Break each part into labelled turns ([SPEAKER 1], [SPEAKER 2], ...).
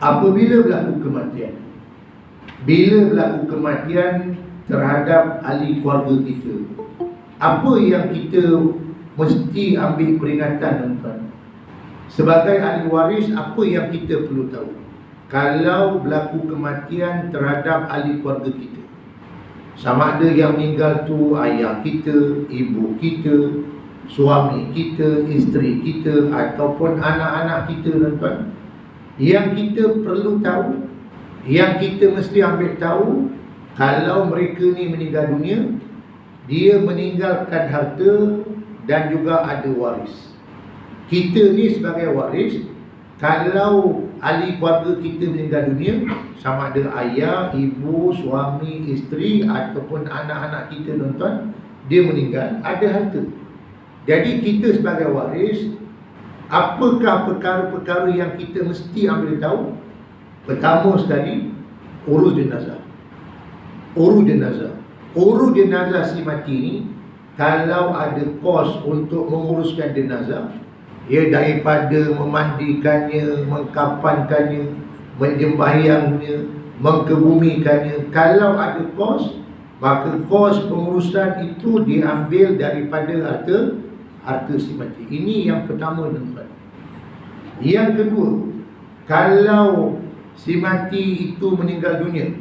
[SPEAKER 1] Apabila berlaku kematian, bila berlaku kematian terhadap ahli keluarga kita, apa yang kita mesti ambil peringatan, tuan-tuan? Sebagai ahli waris, apa yang kita perlu tahu kalau berlaku kematian terhadap ahli keluarga kita? Sama ada yang meninggal tu ayah kita, ibu kita, suami kita, isteri kita, ataupun anak-anak kita, tuan-tuan. Yang kita perlu tahu, yang kita mesti ambil tahu, kalau mereka ni meninggal dunia, dia meninggalkan harta dan juga ada waris. Kita ni sebagai waris, kalau ahli keluarga kita meninggal dunia, sama ada ayah, ibu, suami, isteri ataupun anak-anak kita, tuan-tuan, dia meninggal, ada harta. Jadi kita sebagai waris, apakah perkara-perkara yang kita mesti ambil tahu? Pertama sekali, urus jenazah. Urus jenazah. Urus jenazah si mati ni, kalau ada kos untuk menguruskan jenazah, ya, daripada memandikannya, mengkafankannya, menjembahyangnya, mengkebumikannya, kalau ada kos, maka kos pengurusan itu diambil daripada harta si mati. Ini yang pertama, tuan-tuan. Yang kedua, kalau si mati itu meninggal dunia,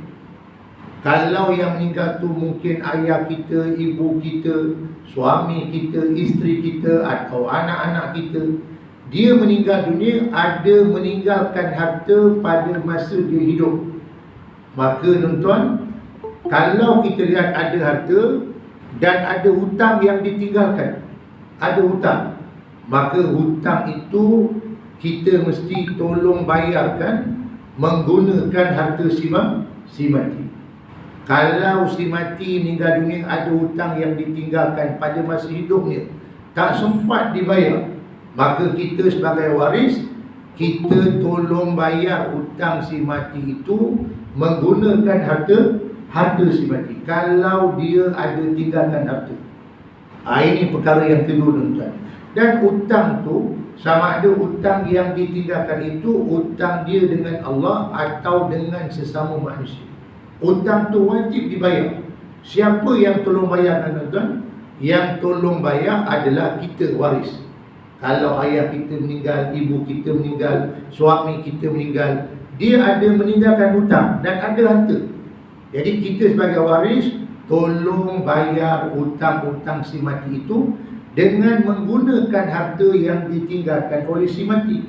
[SPEAKER 1] kalau yang meninggal tu mungkin ayah kita, ibu kita, suami kita, isteri kita atau anak-anak kita, dia meninggal dunia, ada meninggalkan harta pada masa dia hidup, maka, tuan-tuan, kalau kita lihat ada harta dan ada hutang yang ditinggalkan, ada hutang, maka hutang itu kita mesti tolong bayarkan menggunakan harta si mati. Kalau si mati meninggal dunia, ada hutang yang ditinggalkan pada masa hidupnya, tak sempat dibayar, maka kita sebagai waris, kita tolong bayar hutang si mati itu menggunakan harta si mati, kalau dia ada tinggalkan harta. Ini perkara yang kedua, tuan-tuan. Dan hutang tu, sama ada hutang yang ditinggalkan itu hutang dia dengan Allah atau dengan sesama manusia, hutang tu wajib dibayar. Siapa yang tolong bayar, tuan-tuan? Yang tolong bayar adalah kita waris. Kalau ayah kita meninggal, ibu kita meninggal, suami kita meninggal, dia ada meninggalkan hutang dan ada harta. Jadi kita sebagai waris tolong bayar hutang-hutang si mati itu dengan menggunakan harta yang ditinggalkan oleh si mati.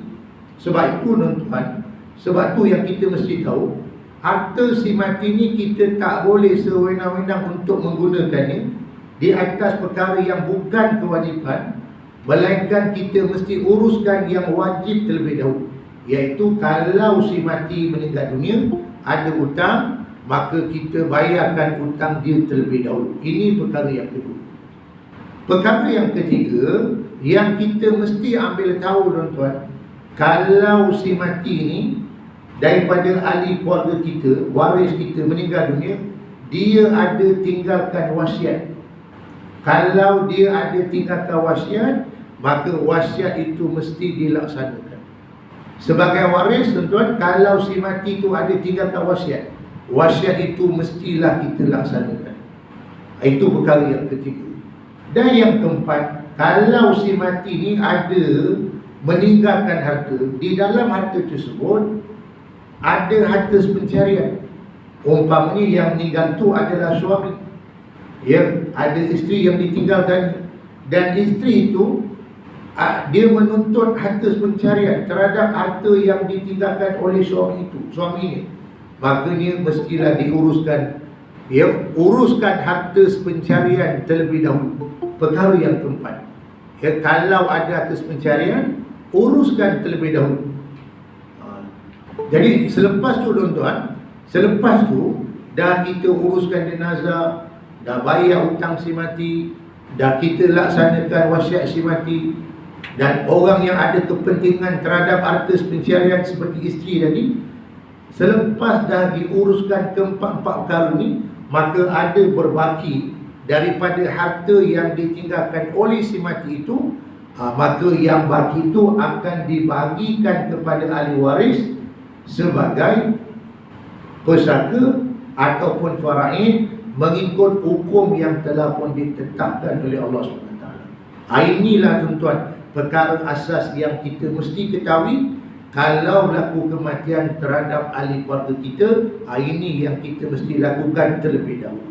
[SPEAKER 1] Sebab itu, tuan-tuan, sebab tu yang kita mesti tahu, harta si mati ni kita tak boleh sewenang-wenang untuk menggunakannya di atas perkara yang bukan kewajipan, melainkan kita mesti uruskan yang wajib terlebih dahulu. Iaitu kalau si mati meninggal dunia, ada hutang, maka kita bayarkan hutang dia terlebih dahulu. Ini perkara yang kedua. Perkara yang ketiga yang kita mesti ambil tahu, tuan-tuan, kalau si mati ni daripada ahli keluarga kita, waris kita meninggal dunia, dia ada tinggalkan wasiat. Kalau dia ada tinggalkan wasiat, maka wasiat itu mesti dilaksanakan. Sebagai waris, tuan-tuan, kalau si mati itu ada tinggalkan wasiat, wasiat itu mestilah kita laksanakan. Itu perkara yang ketiga. Dan yang keempat, kalau si mati ni ada meninggalkan harta, di dalam harta tersebut ada harta pencarian. Umpamanya yang meninggal tu adalah suami, ya, ada isteri yang ditinggalkan, dan isteri itu dia menuntut harta pencarian terhadap harta yang ditinggalkan oleh suami itu, suaminya, makanya mestilah diuruskan, ya, uruskan harta pencarian terlebih dahulu. Perkara yang keempat, ya, kalau ada harta pencarian, uruskan terlebih dahulu. Jadi selepas tu, tuan-tuan, selepas tu dah kita uruskan jenazah, dah bayar hutang si mati, dah kita laksanakan wasiat si mati, dan orang yang ada kepentingan terhadap harta pencarian seperti isteri tadi, selepas dah diuruskan keempat-empat perkara ni, maka ada berbaki daripada harta yang ditinggalkan oleh si mati itu, maka yang baki itu akan dibagikan kepada ahli waris sebagai pesaka ataupun faraid mengikut hukum yang telah pun ditetapkan oleh Allah SWT. Inilah tuan-tuan perkara asas yang kita mesti ketahui. Kalau berlaku kematian terhadap ahli keluarga kita, ini yang kita mesti lakukan terlebih dahulu.